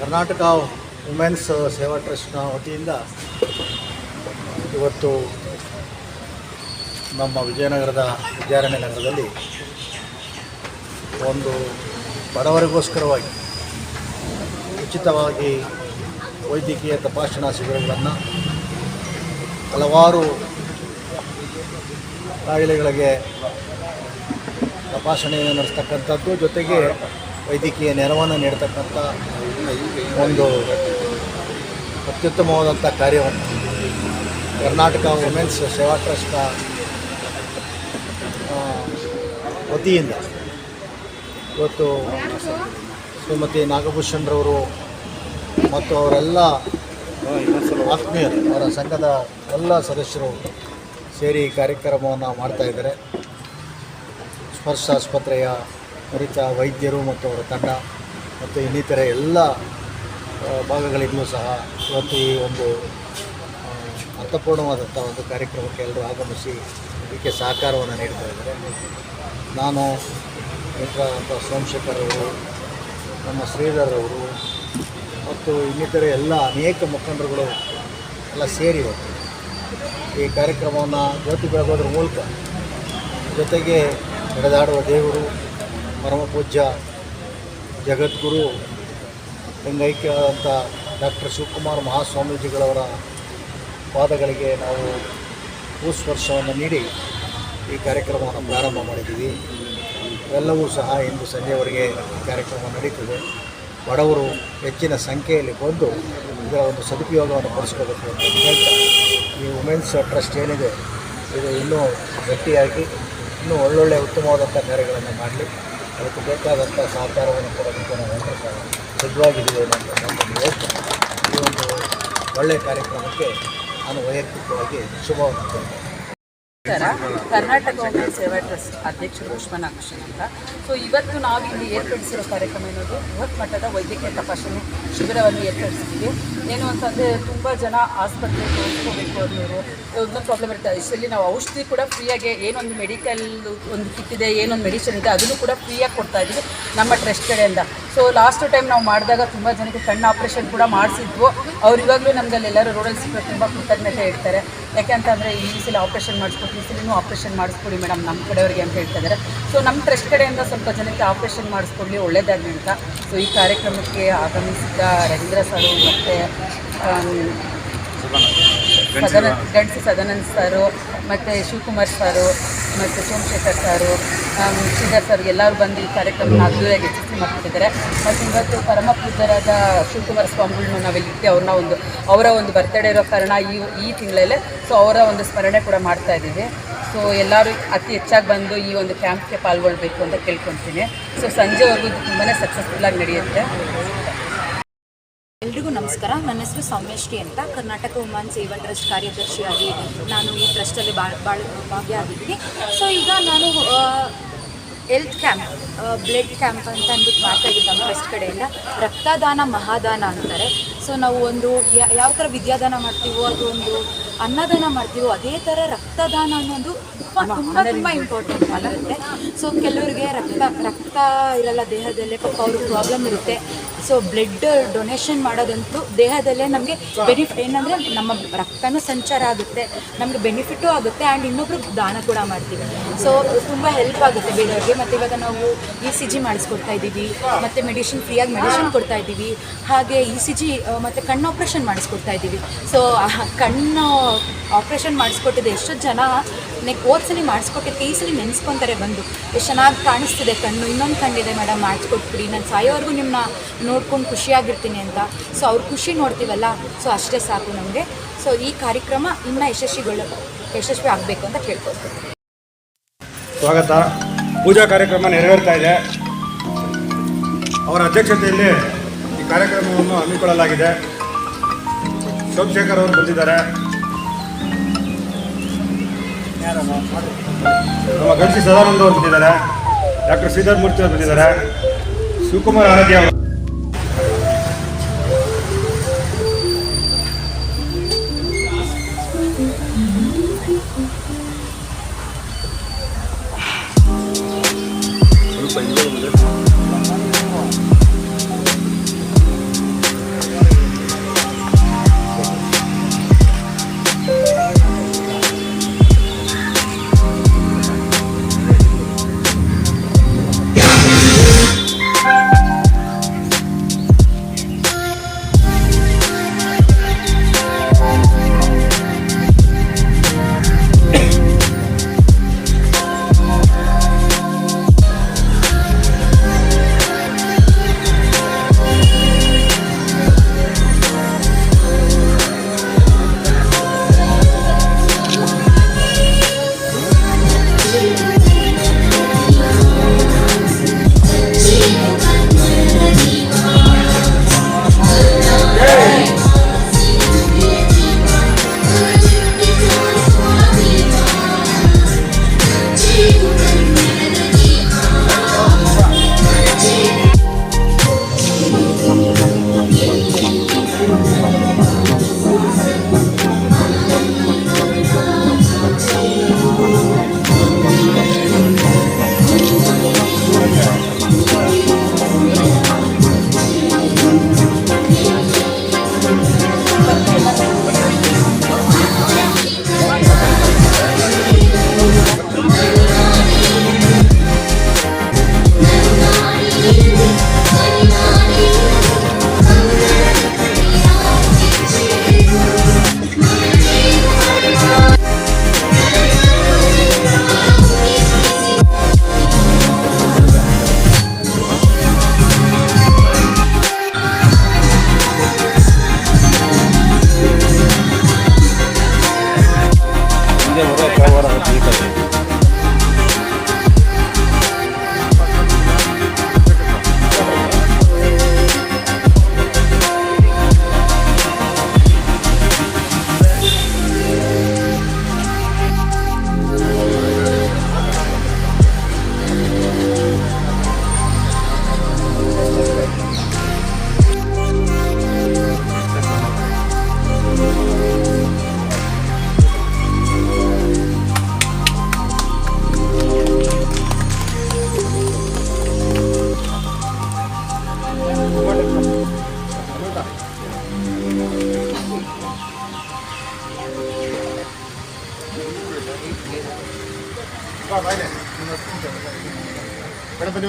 Karnataka women's ಸೇವಾ ಟ್ರಸ್ಟ್ನ ವತಿಯಿಂದ ಇವತ್ತು ನಮ್ಮ ವಿಜಯನಗರದ ವಿದ್ಯಾರಣ್ಯ ನಗರದಲ್ಲಿ ಒಂದು ಬಡವರಿಗೋಸ್ಕರವಾಗಿ ಉಚಿತವಾಗಿ ವೈದ್ಯಕೀಯ ತಪಾಸಣಾ ಶಿಬಿರಗಳನ್ನು ಹಲವಾರು ಕಾಯಿಲೆಗಳಿಗೆ ತಪಾಸಣೆಯನ್ನು ನಡೆಸ್ತಕ್ಕಂಥದ್ದು, ಜೊತೆಗೆ ವೈದ್ಯಕೀಯ ನೆರವನ್ನು ನೀಡತಕ್ಕಂಥ ಒಂದು ಅತ್ಯುತ್ತಮವಾದಂಥ ಕಾರ್ಯವನ್ನು ಕರ್ನಾಟಕ ವುಮೆನ್ಸ್ ಸೇವಾ ಟ್ರಸ್ಟ್ನ ವತಿಯಿಂದ ಇವತ್ತು ಶ್ರೀಮತಿ ನಾಗಭೂಷಣ್ರವರು ಮತ್ತು ಅವರೆಲ್ಲ ಆತ್ಮೀಯರು, ಅವರ ಸಂಘದ ಎಲ್ಲ ಸದಸ್ಯರು ಸೇರಿ ಈ ಕಾರ್ಯಕ್ರಮವನ್ನು ಮಾಡ್ತಾಯಿದ್ದಾರೆ. ಸ್ಪರ್ಶ ಆಸ್ಪತ್ರೆಯ ನುರಿತ ವೈದ್ಯರು ಮತ್ತು ಅವರ ತಂಡ ಮತ್ತು ಇನ್ನಿತರೆ ಎಲ್ಲ ಭಾಗಗಳಿಂದಲೂ ಸಹ ಇವತ್ತು ಈ ಒಂದು ಅರ್ಥಪೂರ್ಣವಾದಂಥ ಒಂದು ಕಾರ್ಯಕ್ರಮಕ್ಕೆ ಎಲ್ಲರೂ ಆಗಮಿಸಿ ಇದಕ್ಕೆ ಸಹಕಾರವನ್ನು ನೀಡ್ತಾ ಇದ್ದಾರೆ. ನಾನು ಮಿತ್ರ ಸೋಮಶೇಖರ್ ಅವರು, ನಮ್ಮ ಶ್ರೀಧರ್ ಅವರು ಮತ್ತು ಇನ್ನಿತರೆ ಎಲ್ಲ ಅನೇಕ ಮುಖಂಡರುಗಳು ಎಲ್ಲ ಸೇರಿ ಇವತ್ತು ಈ ಕಾರ್ಯಕ್ರಮವನ್ನು ಜ್ಯೋತಿ ಬೆಳಗೋದ್ರ ಮೂಲಕ ಜೊತೆಗೆ ನಡೆದಾಡುವ ದೇವರು ಪರಮ ಪೂಜ್ಯ ಜಗದ್ಗುರು ಲಿಂಗೈಕ್ಯರಾದಂಥ ಡಾಕ್ಟರ್ ಶಿವಕುಮಾರ್ ಮಹಾಸ್ವಾಮೀಜಿಗಳವರ ಪಾದಗಳಿಗೆ ನಾವು ಹೂಸ್ಪರ್ಶವನ್ನು ನೀಡಿ ಈ ಕಾರ್ಯಕ್ರಮವನ್ನು ಪ್ರಾರಂಭ ಮಾಡಿದ್ದೀವಿ. ಎಲ್ಲವೂ ಸಹ ಇಂದು ಸಂಜೆವರೆಗೆ ಈ ಕಾರ್ಯಕ್ರಮ ನಡೀತದೆ. ಬಡವರು ಹೆಚ್ಚಿನ ಸಂಖ್ಯೆಯಲ್ಲಿ ಬಂದು ಇದರ ಒಂದು ಸದುಪಯೋಗವನ್ನು ಪಡಿಸ್ಕೋಬೇಕು ಅಂತ ಹೇಳ್ತಾ, ಈ ವುಮೆನ್ಸ್ ಟ್ರಸ್ಟ್ ಏನಿದೆ ಇದು ಇನ್ನೂ ಗಟ್ಟಿಯಾಗಿ ಇನ್ನೂ ಒಳ್ಳೊಳ್ಳೆ ಉತ್ತಮವಾದಂಥ ಕಾರ್ಯಗಳನ್ನು ಮಾಡಲಿ, ಅದಕ್ಕೆ ಬೇಕಾದಂಥ ಸಹಕಾರವನ್ನು ಕೊಡೋದಕ್ಕೆ ನಾವು ಸಿದ್ಧವಾಗಿದ್ದೀವಿ ಅಂತ ಹೇಳ್ತಾ, ಈ ಒಂದು ಒಳ್ಳೆಯ ಕಾರ್ಯಕ್ರಮಕ್ಕೆ ನಾನು ವೈಯಕ್ತಿಕವಾಗಿ ಶುಭವನ್ನು ಕೋರ್ತೇನೆ. ಕರ್ನಾಟಕ ವುಮೆನ್ಸ್ ಸೇವಾ ಟ್ರಸ್ಟ್ ಅಧ್ಯಕ್ಷರು ಉಷ್ಮಾ ನಾಗಭೂಷಣ್ ಅಂತ. ಸೊ ಇವತ್ತು ನಾವು ಇಲ್ಲಿ ಏರ್ಪಡಿಸಿರೋ ಕಾರ್ಯಕ್ರಮ ಅನ್ನೋದು ಬೃಹತ್ ಮಟ್ಟದ ವೈದ್ಯಕೀಯ ತಪಾಸಣೆ ಶಿಬಿರವನ್ನು ಏರ್ಪಡಿಸಿದ್ದೀವಿ. ಏನು ಅಂತಂದರೆ ತುಂಬ ಜನ ಆಸ್ಪತ್ರೆಗೆ ತೋರಿಸ್ಕೋಬೇಕು ಅನ್ನೋರು ಒಂದೊಂದು ಪ್ರಾಬ್ಲಮ್ ಇರುತ್ತೆ. ಇಷ್ಟರಲ್ಲಿ ನಾವು ಔಷಧಿ ಕೂಡ ಫ್ರೀಯಾಗಿ ಏನೊಂದು ಮೆಡಿಕಲ್ ಒಂದು ಕಿಟ್ ಇದೆ, ಏನೊಂದು ಮೆಡಿಸಿನ್ ಇದೆ, ಅದನ್ನು ಕೂಡ ಫ್ರೀಯಾಗಿ ಕೊಡ್ತಾ ಇದ್ದೀವಿ ನಮ್ಮ ಟ್ರಸ್ಟ್ ಕಡೆಯಿಂದ. ಸೊ ಲಾಸ್ಟ್ ಟೈಮ್ ನಾವು ಮಾಡಿದಾಗ ತುಂಬ ಜನಕ್ಕೆ ಕಣ್ಣು ಆಪ್ರೇಷನ್ ಕೂಡ ಮಾಡಿಸಿದ್ವು. ಅವ್ರು ಇವಾಗಲೂ ನಮಗಲ್ಲೆಲ್ಲರೂ ರೋಡಲ್ಲಿ ಸಿಕ್ಕ ತುಂಬ ಕೃತಜ್ಞತೆ ಹೇಳ್ತಾರೆ. ಯಾಕೆ ಅಂತಂದರೆ ಈ ಸಲ ಆಪ್ರೇಷನ್ ಮಾಡಿಸ್ಕೊಟ್ಟು ಈ ಸಲನೂ ಆಪ್ರೇಷನ್ ಮಾಡಿಸ್ಕೊಡಿ ಮೇಡಮ್ ನಮ್ಮ ಕಡೆಯವ್ರಿಗೆ ಅಂತ ಹೇಳ್ತಾ ಇದ್ದಾರೆ. ಸೊ ನಮ್ಮ ಟ್ರಸ್ಟ್ ಕಡೆಯಿಂದ ಸ್ವಲ್ಪ ಜನಕ್ಕೆ ಆಪ್ರೇಷನ್ ಮಾಡಿಸ್ಕೊಡ್ಲಿ, ಒಳ್ಳೆಯದಾಗಲಿ ಅಂತ. ಸೊ ಈ ಕಾರ್ಯಕ್ರಮಕ್ಕೆ ಆಗಮಿಸಿದ ರವೀಂದ್ರ ಸರ್ ಮತ್ತು ಸದಾನಂದ್ ಸಾರು ಮತ್ತು ಶಿವಕುಮಾರ್ ಸಾರು ಮತ್ತು ಸೋಮಶೇಖರ್ ಸಾರು, ಶ್ರೀಧರ್ ಸರ್ ಎಲ್ಲರೂ ಬಂದು ಈ ಕಾರ್ಯಕ್ರಮನ ಅದ್ದೂರಿಯಾಗಿ ಯಶಸ್ವಿ ಮಾಡ್ತಿದ್ದಾರೆ. ಮತ್ತು ಇವತ್ತು ಪರಮ ಪೂಜ್ಯರಾದ ಶಿವಕುಮಾರ ಸ್ವಾಮಿಗಳನ್ನ ನಾವಿಲ್ಲಿದ್ದೆ, ಅವರ ಒಂದು ಬರ್ತ್ಡೇ ಇರೋ ಕಾರಣ ಈ ತಿಂಗಳಲ್ಲೇ ಸೊ ಅವರ ಒಂದು ಸ್ಮರಣೆ ಕೂಡ ಮಾಡ್ತಾ ಇದ್ದೀವಿ. ಸೊ ಎಲ್ಲರೂ ಅತಿ ಹೆಚ್ಚಾಗಿ ಬಂದು ಈ ಒಂದು ಕ್ಯಾಂಪ್ಗೆ ಪಾಲ್ಗೊಳ್ಬೇಕು ಅಂತ ಕೇಳ್ಕೊತೀನಿ. ಸೊ ಸಂಜೆವರೆಗೂ ತುಂಬಾ ಸಕ್ಸಸ್ಫುಲ್ಲಾಗಿ ನಡೆಯುತ್ತೆ. ಎಲ್ರಿಗೂ ನಮಸ್ಕಾರ. ನನ್ನ ಹೆಸರು ಸೌಮ್ಯಶ್ರೀ ಅಂತ. ಕರ್ನಾಟಕ ವುಮೆನ್ಸ್ ಸೇವಾ ಟ್ರಸ್ಟ್ ಕಾರ್ಯದರ್ಶಿಯಾಗಿ ನಾನು ಈ ಟ್ರಸ್ಟಲ್ಲಿ ಭಾಗಿಯಾಗಿದ್ದೀನಿ. ಸೊ ಈಗ ನಾನು ಹೆಲ್ತ್ ಕ್ಯಾಂಪ್, ಬ್ಲಡ್ ಕ್ಯಾಂಪ್ ಅಂತ ಅಂದ್ಬಿಟ್ಟು ಮಾಡ್ತಾಯಿದ್ದೀವಿ ನಮ್ಮ ಟ್ರಸ್ಟ್ ಕಡೆಯಿಂದ. ರಕ್ತದಾನ ಮಹಾದಾನ ಅಂತಾರೆ. ಸೊ ನಾವು ಒಂದು ಯಾವ ಥರ ವಿದ್ಯಾದಾನ ಮಾಡ್ತೀವೋ, ಅದು ಒಂದು ಅನ್ನದಾನ ಮಾಡ್ತೀವೋ, ಅದೇ ಥರ ರಕ್ತದಾನ ಅನ್ನೋದು ತುಂಬ ಇಂಪಾರ್ಟೆಂಟ್ ಆಗುತ್ತೆ. ಸೊ ಕೆಲವರಿಗೆ ರಕ್ತ ಇರಲ್ಲ ದೇಹದಲ್ಲೇ, ಪಾಪ ಅವ್ರಿಗೆ ಪ್ರಾಬ್ಲಮ್ ಇರುತ್ತೆ. ಸೊ ಬ್ಲಡ್ ಡೊನೇಷನ್ ಮಾಡೋದಂತೂ ದೇಹದಲ್ಲೇ ನಮಗೆ ಏನಂದರೆ ನಮ್ಮ ರಕ್ತನೂ ಸಂಚಾರ ಆಗುತ್ತೆ, ನಮಗೆ ಬೆನಿಫಿಟು ಆಗುತ್ತೆ, ಆ್ಯಂಡ್ ಇನ್ನೊಬ್ರಿಗೆ ದಾನ ಕೂಡ ಮಾಡ್ತೀವಿ. ಸೊ ತುಂಬ ಹೆಲ್ಪ್ ಆಗುತ್ತೆ ಬೇರೆಯವ್ರಿಗೆ. ಮತ್ತು ಇವಾಗ ನಾವು ECG ಮಾಡಿಸ್ಕೊಡ್ತಾ ಇದ್ದೀವಿ, ಮತ್ತು ಫ್ರೀಯಾಗಿ ಮೆಡಿಸಿನ್ ಕೊಡ್ತಾ ಇದ್ದೀವಿ. ಹಾಗೆ ECG ಮತ್ತು ಕಣ್ಣು ಆಪ್ರೇಷನ್ ಮಾಡಿಸ್ಕೊಡ್ತಾ ಇದ್ದೀವಿ. ಸೊ ಕಣ್ಣು ಆಪ್ರೇಷನ್ ಮಾಡಿಸ್ಕೊಟ್ಟಿದ್ದೆ ಎಷ್ಟೋ ಜನ ಹೋದ್ಸಲಿ ಮಾಡಿಸ್ಕೊಟ್ಟಿದ್ದೆ ಈ ಸಲ ನೆನೆಸ್ಕೊತಾರೆ ಬಂದು, ಎಷ್ಟು ಚೆನ್ನಾಗಿ ಕಾಣಿಸ್ತಿದೆ ಕಣ್ಣು, ಇನ್ನೊಂದು ಕಣ್ಣಿದೆ ಮೇಡಮ್ ಮಾಡಿಸ್ಕೊಟ್ಬಿಡಿ, ನಾನು ಸಾಯೋವರೆಗೂ ನಿಮ್ಮನ್ನ ನೋಡ್ಕೊಂಡು ಖುಷಿಯಾಗಿರ್ತೀನಿ ಅಂತ. ಸೊ ಅವ್ರ ಖುಷಿ ನೋಡ್ತೀವಲ್ಲ, ಸೊ ಅಷ್ಟೇ ಸಾಕು ನಮಗೆ. ಸೊ ಈ ಕಾರ್ಯಕ್ರಮ ಇನ್ನೂ ಯಶಸ್ವಿ ಆಗಬೇಕು ಅಂತ ಕೇಳ್ಕೊಳ್ತೀನಿ. ಸ್ವಾಗತ. ಪೂಜಾ ಕಾರ್ಯಕ್ರಮ ನೆರವೇರ್ತಾ ಇದೆ. ಅವರ ಅಧ್ಯಕ್ಷತೆಯಲ್ಲಿ ಈ ಕಾರ್ಯಕ್ರಮವನ್ನು ಹಮ್ಮಿಕೊಳ್ಳಲಾಗಿದೆ. ಸೋಮಶೇಖರ್ ಅವರು ಬಂದಿದ್ದಾರೆ, ನಮ್ಮ ಗಣಸಿ ಸದಾನಂದ ಅವರು ಬಂದಿದ್ದಾರೆ, ಡಾಕ್ಟರ್ ಶ್ರೀಧರ್ ಮೂರ್ತಿ ಅವರು ಬಂದಿದ್ದಾರೆ, ಶಿವಕುಮಾರ್ ಆರಾಧ್ಯ ಅವರು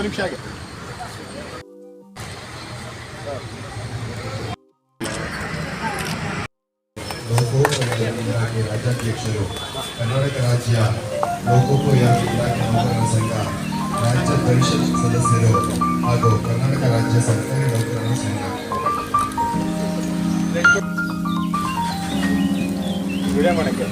ನಿಮಿಷ ಆಗಿ ಲೋಕೋಪಯೋಗಿ ಇಲಾಖೆ ರಾಜ್ಯಾಧ್ಯಕ್ಷರು, ಕರ್ನಾಟಕ ರಾಜ್ಯ ಲೋಕೋಪಯೋಗಿ ಇಲಾಖೆ ನೌಕರರ ಸಂಘ ರಾಜ್ಯ ಪರಿಷತ್ ಸದಸ್ಯರು ಹಾಗೂ ಕರ್ನಾಟಕ ರಾಜ್ಯ ಸರ್ಕಾರಿ ನೌಕರರ ಸಂಘ. ವಿಡಿಯೋ ಮಾಡಕ್ಕೆ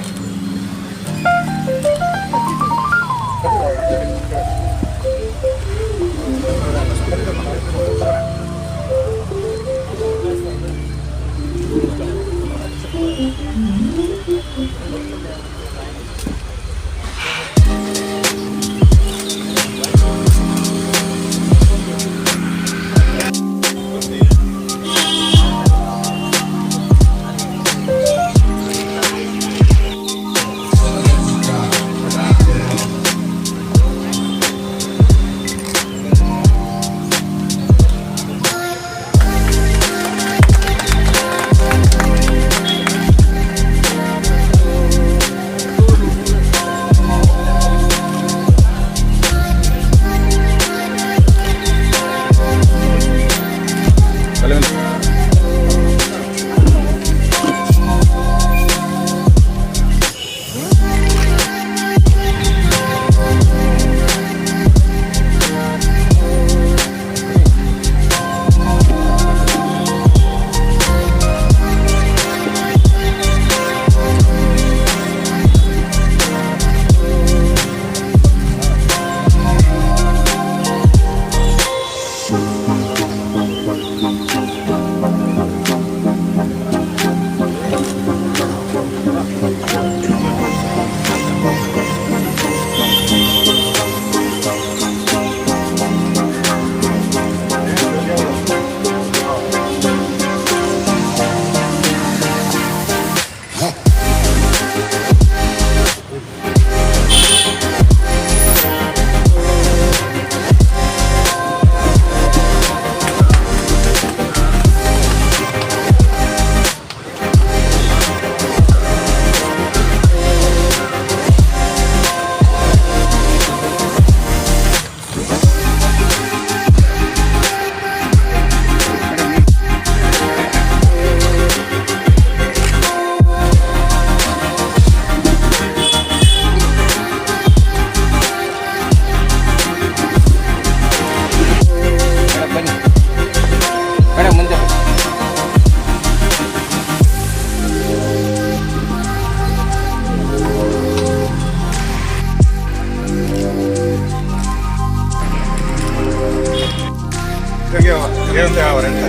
ಏನಂತ ಅವರಂತ